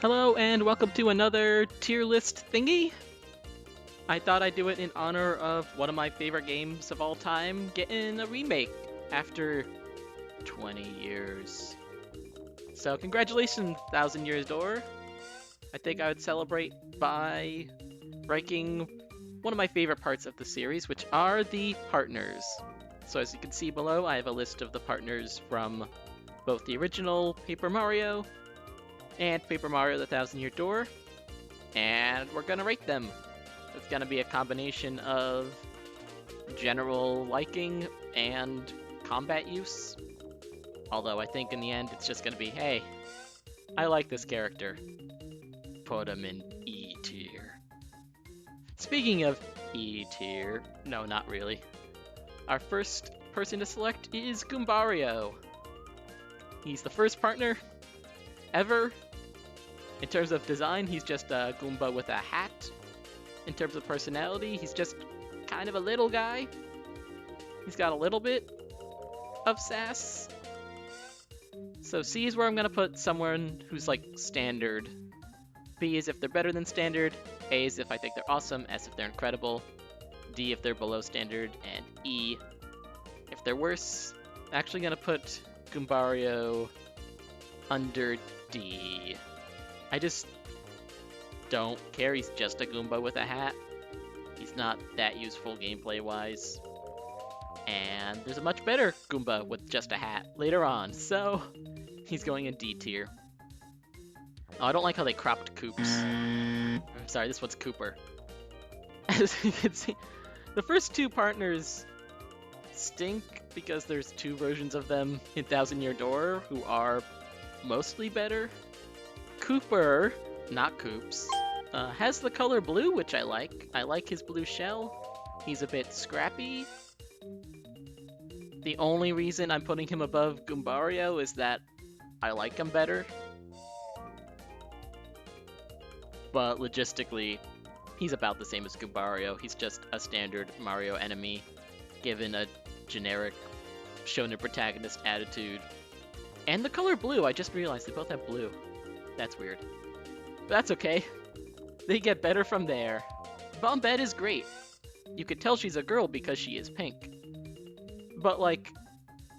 Hello and welcome to another tier list thingy. I thought I'd do it in honor of one of my favorite games of all time getting a remake after 20 years. So congratulations, Thousand Years Door. I think I would celebrate by ranking one of my favorite parts of the series, which are the partners. So as you can see below, I have a list of the partners from both the original Paper Mario and Paper Mario the Thousand Year Door, and we're gonna rate them. It's gonna be a combination of general liking and combat use. Although I think in the end it's just gonna be, hey, I like this character. Put him in E tier. Speaking of E tier, no, not really. Our first person to select is Goombario. He's the first partner ever. In terms of design, he's just a Goomba with a hat. In terms of personality, he's just kind of a little guy. He's got a little bit of sass. So C is where I'm gonna put someone who's like standard. B is if they're better than standard. A is if I think they're awesome. S if they're incredible. D if they're below standard. And E if they're worse. I'm actually gonna put Goombario under D. I just don't care. He's just a Goomba with a hat. He's not that useful gameplay-wise. And there's a much better Goomba with just a hat later on, so he's going in D tier. Oh, I don't like how they cropped Koops. Sorry, this one's Kooper. As you can see, the first two partners stink because there's two versions of them in Thousand Year Door who are mostly better. Kooper, not Koops, has the color blue, which I like. I like his blue shell. He's a bit scrappy. The only reason I'm putting him above Goombario is that I like him better. But logistically, he's about the same as Goombario. He's just a standard Mario enemy, given a generic shonen protagonist attitude. And the color blue, I just realized they both have blue. That's weird. But that's okay. They get better from there. Bombette is great. You could tell she's a girl because she is pink. But like,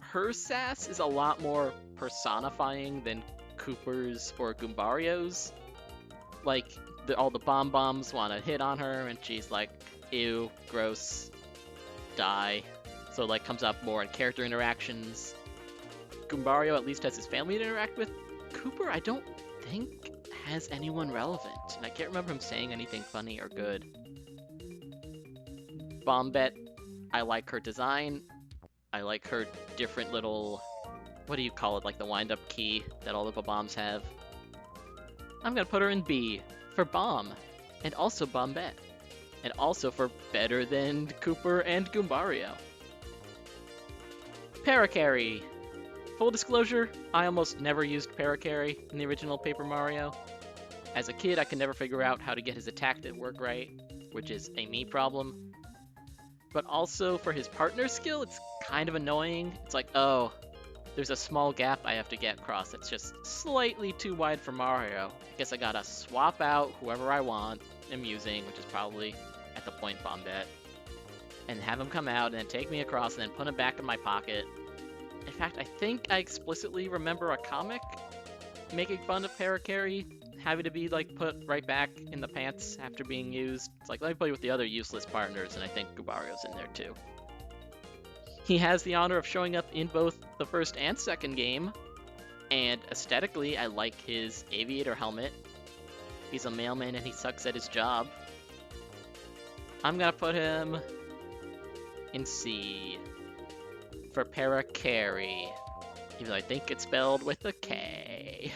her sass is a lot more personifying than Kooper's or Goombario's. Like, all the bombs want to hit on her and she's like, ew, gross, die. So like comes up more in character interactions. Goombario at least has his family to interact with. Kooper, I don't think has anyone relevant, and I can't remember him saying anything funny or good. Bombette, I like her design. I like her different little, what do you call it, like the wind-up key that all the bombs have. I'm gonna put her in B for Bomb, and also Bombette, and also for better than Kooper and Goombario. Parakarry. Full disclosure, I almost never used Parakarry in the original Paper Mario. As a kid, I could never figure out how to get his attack to work right, which is a me problem. But also, for his partner skill, it's kind of annoying. It's like, oh, there's a small gap I have to get across that's just slightly too wide for Mario. I guess I gotta swap out whoever I want, I'm using, which is probably, at the point, Bombette, and have him come out and then take me across and then put him back in my pocket. In fact, I think I explicitly remember a comic making fun of Parakarry having to be like put right back in the pants after being used. It's like, let me play with the other useless partners, and I think Goombario's in there too. He has the honor of showing up in both the first and second game, and aesthetically, I like his aviator helmet. He's a mailman and he sucks at his job. I'm gonna put him in C for Parakarry, even though I think it's spelled with a K.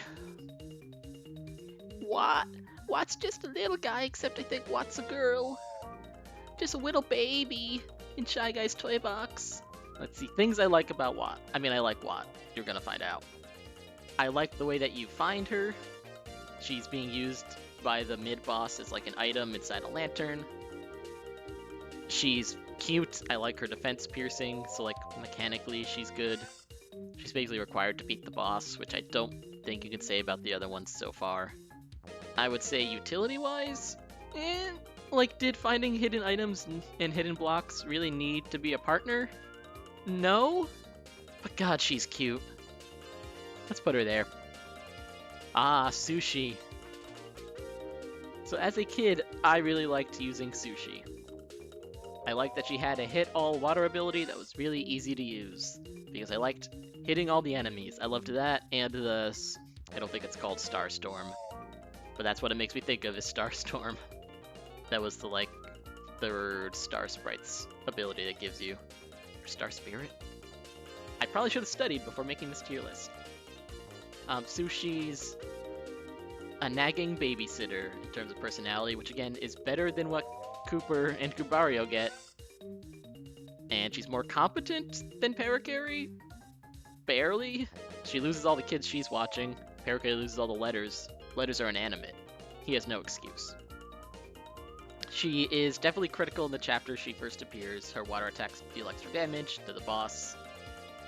Watt's just a little guy, except I think Watt's a girl. Just a little baby in Shy Guy's toy box. Let's see, things I like about Watt. I mean, I like Watt. You're gonna find out. I like the way that you find her. She's being used by the mid-boss as like an item inside a lantern. She's cute. I like her defense piercing, so like mechanically she's good. She's basically required to beat the boss, which I don't think you can say about the other ones so far. I would say utility-wise, like, did finding hidden items and hidden blocks really need to be a partner? No, but God, she's cute. Let's put her there. Ah, Sushie. So as a kid, I really liked using Sushie. I liked that she had a hit all water ability that was really easy to use, because I liked hitting all the enemies. I loved that, and I don't think it's called Starstorm, but that's what it makes me think of, is Starstorm. That was the, like, third Star Sprite's ability that gives you. Or Star Spirit? I probably should have studied before making this tier list. Sushie's a nagging babysitter in terms of personality, which again is better than what Cooper and Goombella get. And she's more competent than Parakarry? Barely. She loses all the kids she's watching. Parakarry loses all the letters. Letters are inanimate. He has no excuse. She is definitely critical in the chapter she first appears. Her water attacks deal extra damage to the boss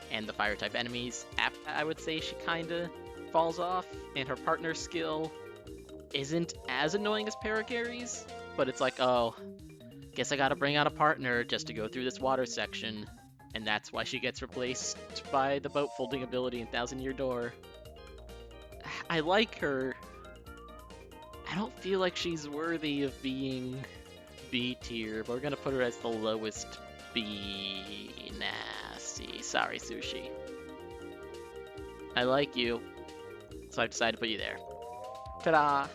and the fire type enemies. After, I would say she kinda falls off, and her partner skill isn't as annoying as Parakarry's, but it's like, oh, guess I gotta bring out a partner just to go through this water section, and that's why she gets replaced by the boat folding ability in Thousand Year Door. I like her. I don't feel like she's worthy of being B tier, but we're gonna put her as the lowest B. Nasty. Sorry, Sushie. I like you, so I've decided to put you there. Ta-da!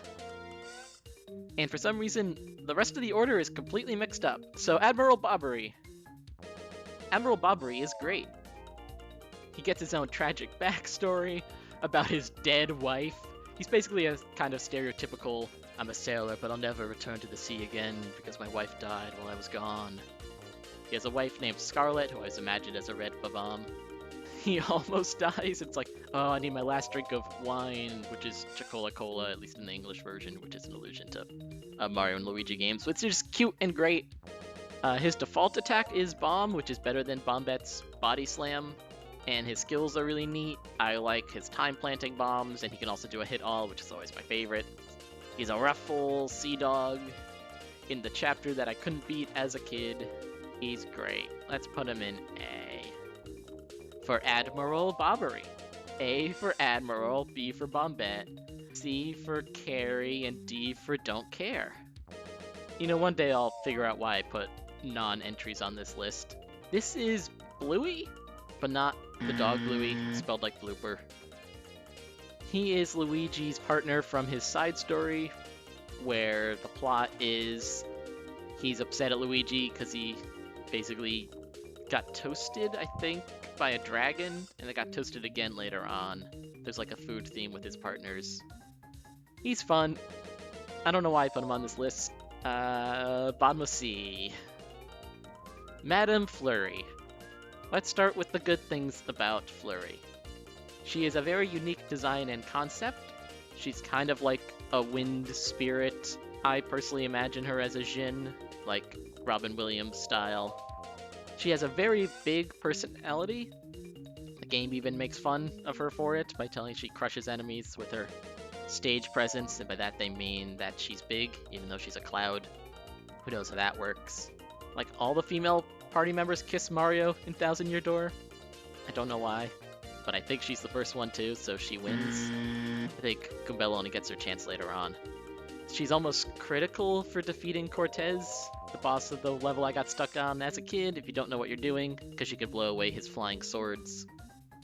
And for some reason, the rest of the order is completely mixed up. So Admiral Bobbery. Admiral Bobbery is great. He gets his own tragic backstory about his dead wife. He's basically a kind of stereotypical, I'm a sailor, but I'll never return to the sea again because my wife died while I was gone. He has a wife named Scarlet, who I was imagined as a red babam. He almost dies. It's like, oh, I need my last drink of wine, which is Chocola Cola, at least in the English version, which is an allusion to Mario and Luigi games. It's just cute and great. His default attack is Bomb, which is better than Bombette's Body Slam, and his skills are really neat. I like his time planting bombs, and he can also do a hit all, which is always my favorite. He's a ruffle sea dog in the chapter that I couldn't beat as a kid. He's great. Let's put him in A. For Admiral Bobbery. A for Admiral, B for Bombette, C for Carry, and D for Don't Care. You know, one day I'll figure out why I put non-entries on this list. This is Bluey, but not the dog Bluey, spelled like blooper. He is Luigi's partner from his side story, where the plot is he's upset at Luigi because he basically got toasted, I think, by a dragon, and they got toasted again later on. There's like a food theme with his partners. He's fun. I don't know why I put him on this list. Bottom of C. Madame Flurry. Let's start with the good things about Flurry. She is a very unique design and concept. She's kind of like a wind spirit. I personally imagine her as a Jin, like Robin Williams style. She has a very big personality. The game even makes fun of her for it by telling she crushes enemies with her stage presence, and by that they mean that she's big, even though she's a cloud. Who knows how that works? Like, all the female party members kiss Mario in Thousand Year Door. I don't know why, but I think she's the first one too, so she wins. I think Goombella only gets her chance later on. She's almost critical for defeating Cortez, the boss of the level I got stuck on as a kid, if you don't know what you're doing, because she could blow away his flying swords.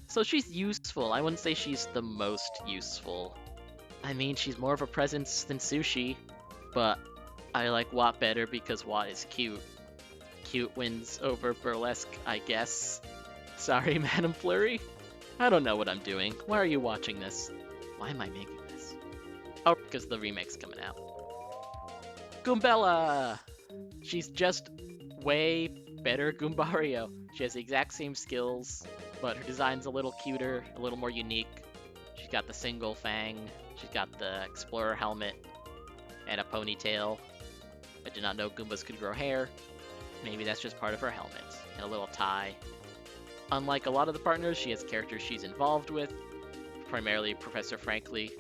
So she's useful. I wouldn't say she's the most useful. I mean, she's more of a presence than Sushie, but I like Watt better because Watt is cute. Cute wins over burlesque, I guess. Sorry, Madame Flurry. I don't know what I'm doing. Why are you watching this? Why am I making this? Oh, because the remake's coming out. Goombella! She's just way better Goombario. She has the exact same skills, but her design's a little cuter, a little more unique. She's got the single fang, she's got the explorer helmet, and a ponytail. I did not know Goombas could grow hair. Maybe that's just part of her helmet, and a little tie. Unlike a lot of the partners, she has characters she's involved with, primarily Professor Frankly,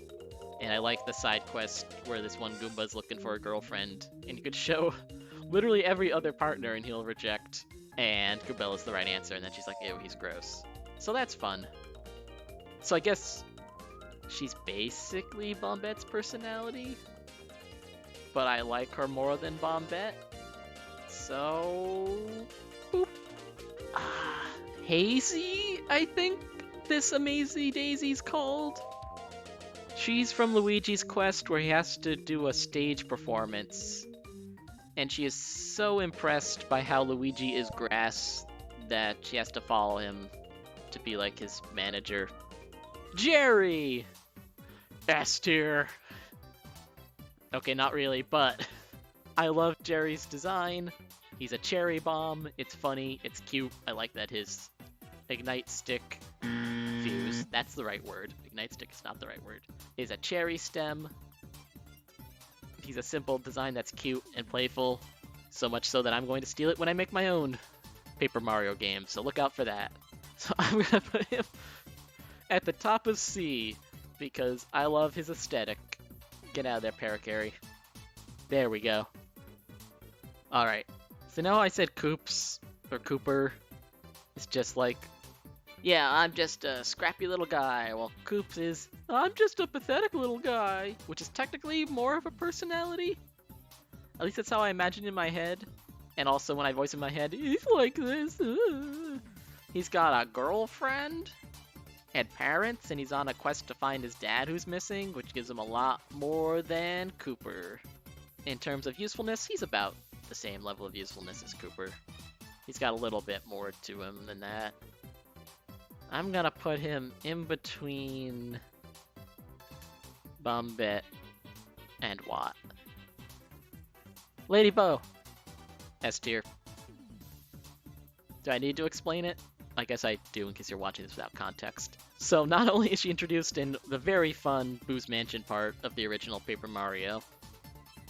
And I like the side quest where this one Goomba's looking for a girlfriend, and you could show literally every other partner and he'll reject. And Goombella's the right answer, and then she's like, ew, he's gross. So that's fun. So I guess she's basically Bombette's personality, but I like her more than Bombette. So, boop. Hazy, I think this Amazy Daisy's called. She's from Luigi's quest where he has to do a stage performance. And she is so impressed by how Luigi is grass that she has to follow him to be like his manager. Jerry! S tier. Okay, not really, but I love Jerry's design. He's a cherry bomb. It's funny. It's cute. I like that his Ignite Stick fuse, that's the right word. Ignite Stick is not the right word. Is a cherry stem. He's a simple design that's cute and playful. So much so that I'm going to steal it when I make my own Paper Mario game. So look out for that. So I'm going to put him at the top of C because I love his aesthetic. Get out of there, Parakarry. There we go. Alright. So now I said Koops, or Cooper, is just like, yeah, I'm just a scrappy little guy. Well, Koops is, I'm just a pathetic little guy, which is technically more of a personality. At least that's how I imagine in my head. And also when I voice in my head, he's like this. He's got a girlfriend and parents, and he's on a quest to find his dad who's missing, which gives him a lot more than Cooper. In terms of usefulness, he's about the same level of usefulness as Cooper. He's got a little bit more to him than that. I'm gonna put him in between Bombette and Watt. Lady Bow. S tier. Do I need to explain it? I guess I do in case you're watching this without context. So not only is she introduced in the very fun Boo's Mansion part of the original Paper Mario,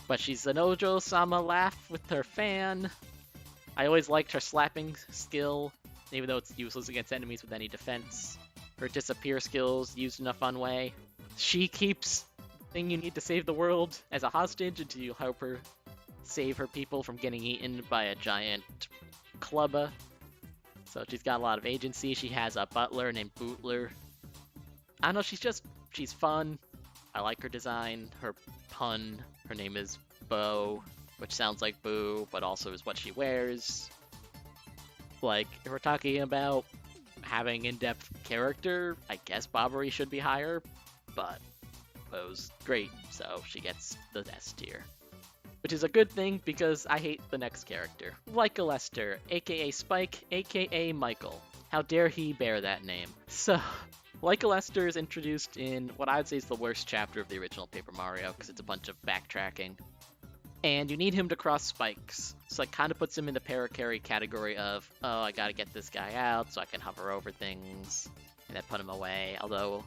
but she's an Ojo-sama laugh with her fan. I always liked her slapping skill, even though it's useless against enemies with any defense. Her disappear skills used in a fun way. She keeps the thing you need to save the world as a hostage until you help her save her people from getting eaten by a giant clubba. So she's got a lot of agency. She has a butler named Bootler. I don't know, she's fun. I like her design, her pun. Her name is Bow, which sounds like Boo, but also is what she wears. Like, if we're talking about having in-depth character, I guess Bobbery should be higher, but Bow's great, so she gets the S tier. Which is a good thing because I hate the next character. Like Lester, aka Spike, aka Michael. How dare he bear that name? So, Like Lester is introduced in what I would say is the worst chapter of the original Paper Mario, because it's a bunch of backtracking. And you need him to cross spikes, so it kind of puts him in the Parakarry category of, oh, I gotta get this guy out so I can hover over things, and then put him away, although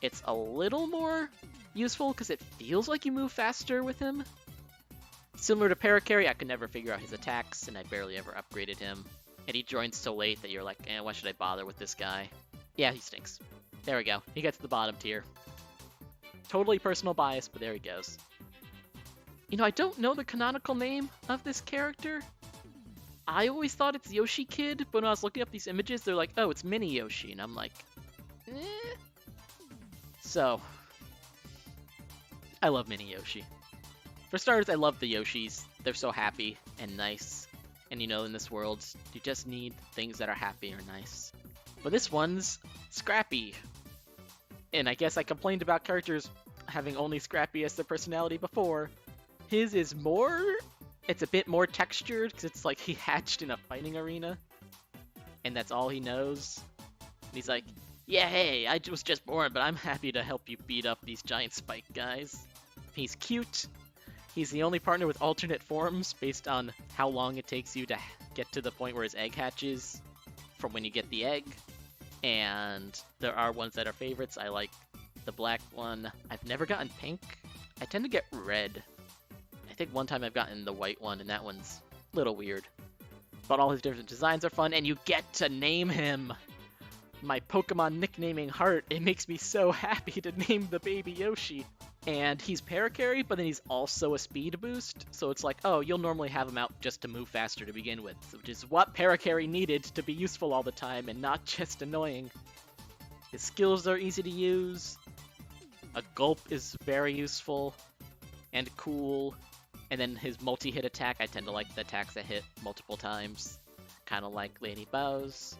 it's a little more useful because it feels like you move faster with him. Similar to Parakarry, I could never figure out his attacks, and I barely ever upgraded him. And he joins so late that you're like, why should I bother with this guy? Yeah, he stinks. There we go. He gets the bottom tier. Totally personal bias, but there he goes. You know, I don't know the canonical name of this character. I always thought it's Yoshi Kid, but when I was looking up these images, they're like, oh, it's Mini Yoshi, and I'm like, eh. So, I love Mini Yoshi. For starters, I love the Yoshis. They're so happy and nice. And you know, in this world, you just need things that are happy or nice. But this one's Scrappy. And I guess I complained about characters having only Scrappy as their personality before. His is more... It's a bit more textured, because it's like he hatched in a fighting arena. And that's all he knows. And he's like, yeah, hey, I was just born, but I'm happy to help you beat up these giant spike guys. He's cute. He's the only partner with alternate forms based on how long it takes you to get to the point where his egg hatches from when you get the egg. And there are ones that are favorites. I like the black one. I've never gotten pink. I tend to get red. I think one time I've gotten the white one, and that one's a little weird. But all his different designs are fun, and you get to name him! My Pokemon nicknaming heart, it makes me so happy to name the baby Yoshi. And he's Parakarry, but then he's also a speed boost, so it's like, oh, you'll normally have him out just to move faster to begin with, which is what Parakarry needed to be useful all the time and not just annoying. His skills are easy to use, a gulp is very useful and cool, and then his multi-hit attack, I tend to like the attacks that hit multiple times, kind of like Lady Bow's.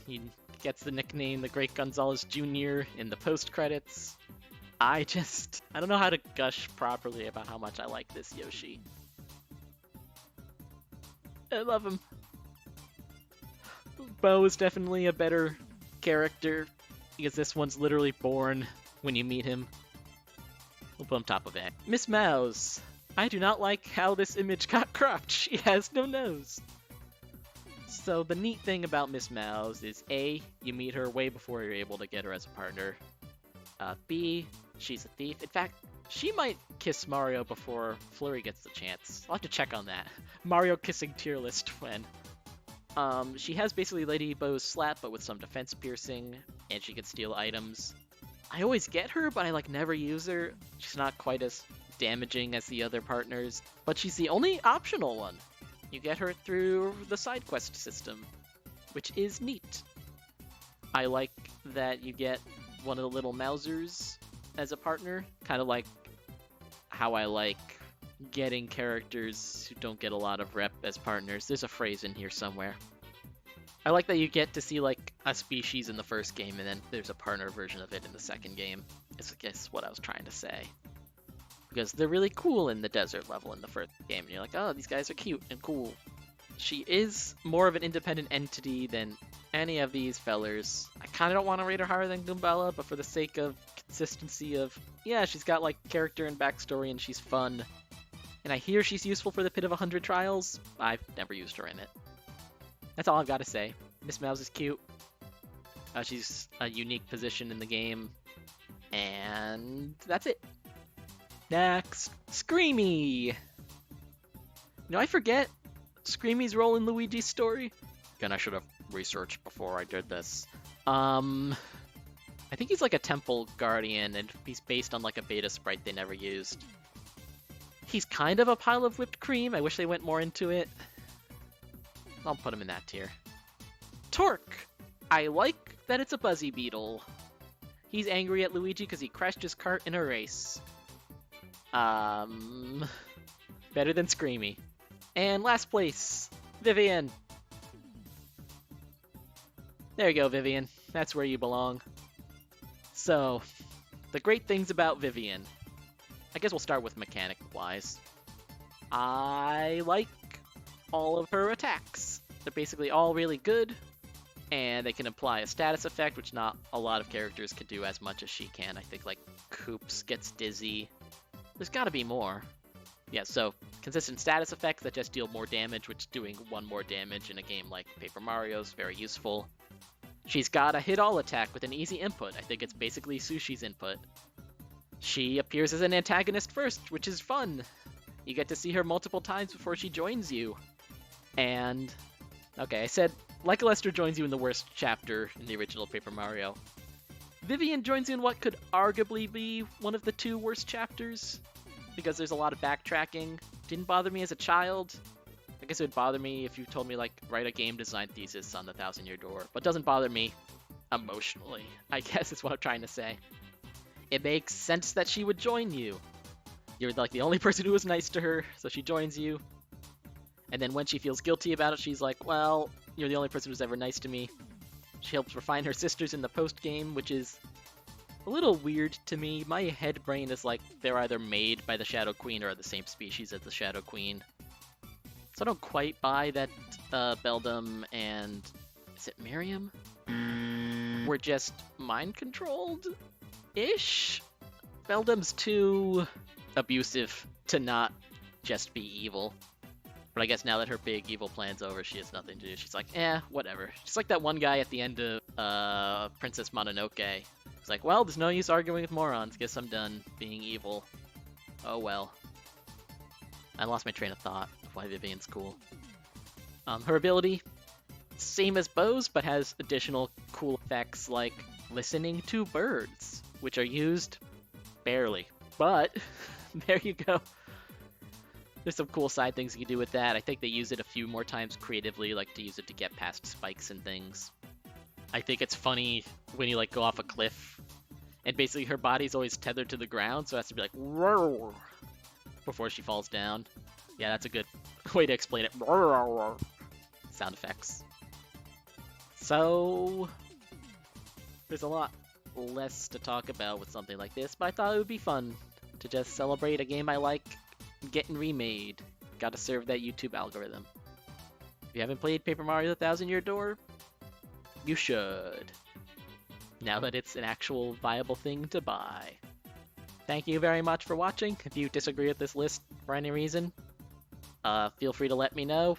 He gets the nickname the Great Gonzalez Jr. in the post-credits. I don't know how to gush properly about how much I like this Yoshi. I love him. Bow is definitely a better character, because this one's literally born when you meet him. We'll put him top of it. Miss Mowz. I do not like how this image got cropped. She has no nose. So the neat thing about Miss Mowz is A, you meet her way before you're able to get her as a partner. B, she's a thief. In fact, she might kiss Mario before Flurry gets the chance. I'll have to check on that. Mario kissing tier list when. She has basically Lady Bow's slap, but with some defense piercing, and she can steal items. I always get her, but I never use her. She's not quite as damaging as the other partners, but she's the only optional one. You get her through the side quest system, which is neat. I like that you get one of the little Mowzers as a partner, kind of like how I like getting characters who don't get a lot of rep as partners. There's a phrase in here somewhere. I like that you get to see a species in the first game, and then there's a partner version of it in the second game. Is I guess what I was trying to say. Because they're really cool in the desert level in the first game, and you're like, oh, these guys are cute and cool. She is more of an independent entity than any of these fellers. I kind of don't want to rate her higher than Goombella, but for the sake of consistency of, yeah, she's got character and backstory and she's fun. And I hear she's useful for the Pit of 100 Trials. I've never used her in it. That's all I've got to say. Miss Mowz is cute. She's a unique position in the game. And that's it. Next, Screamy! I forget Screamy's role in Luigi's story. Again, I should have researched before I did this. I think he's a temple guardian, and he's based on a beta sprite they never used. He's kind of a pile of whipped cream. I wish they went more into it. I'll put him in that tier. Torque! I like that it's a Buzzy Beetle. He's angry at Luigi because he crashed his cart in a race. Better than Screamy. And last place, Vivian. There you go, Vivian. That's where you belong. So, the great things about Vivian. I guess we'll start with mechanic-wise. I like all of her attacks. They're basically all really good, and they can apply a status effect, which not a lot of characters can do as much as she can. I think Koops gets dizzy. There's gotta be more. Yeah, so consistent status effects that just deal more damage, which doing one more damage in a game like Paper Mario is very useful. She's got a hit-all attack with an easy input. I think it's basically Sushie's input. She appears as an antagonist first, which is fun. You get to see her multiple times before she joins you. And, okay, I said Like Lester joins you in the worst chapter in the original Paper Mario. Vivian joins you in what could arguably be one of the two worst chapters, because there's a lot of backtracking. Didn't bother me as a child. I guess it would bother me if you told me, write a game design thesis on the 1,000-Year Door, but doesn't bother me emotionally, I guess is what I'm trying to say. It makes sense that she would join you. You're, the only person who was nice to her, so she joins you. And then when she feels guilty about it, she's like, well, you're the only person who's ever nice to me. She helps refine her sisters in the post-game, which is a little weird to me. My head brain is they're either made by the Shadow Queen or are the same species as the Shadow Queen. So I don't quite buy that Beldum and... is it Miriam? Were just mind-controlled-ish? Beldum's too abusive to not just be evil. But I guess now that her big evil plan's over, she has nothing to do. She's like, whatever. Just like that one guy at the end of Princess Mononoke. It's like, well, there's no use arguing with morons. Guess I'm done being evil. Oh well. I lost my train of thought of why Vivian's cool. Her ability, same as Bow's, but has additional cool effects like listening to birds, which are used barely. But there you go. There's some cool side things you can do with that. I think they use it a few more times creatively, like to use it to get past spikes and things. I think it's funny when you like go off a cliff, and basically her body's always tethered to the ground, so it has to be like roar before she falls down. Yeah, that's a good way to explain it. Sound effects. So there's a lot less to talk about with something like this, but I thought it would be fun to just celebrate a game I like getting remade. Gotta serve that YouTube algorithm. If you haven't played Paper Mario: The Thousand Year Door, you should, now that it's an actual viable thing to buy. Thank you very much for watching. If you disagree with this list for any reason, feel free to let me know,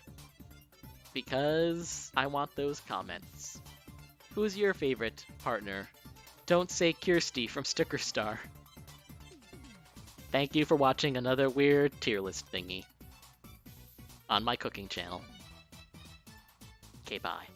because I want those comments. Who's your favorite partner? Don't say Kirsty from Sticker Star. Thank you for watching another weird tier list thingy on my cooking channel. Okay, bye.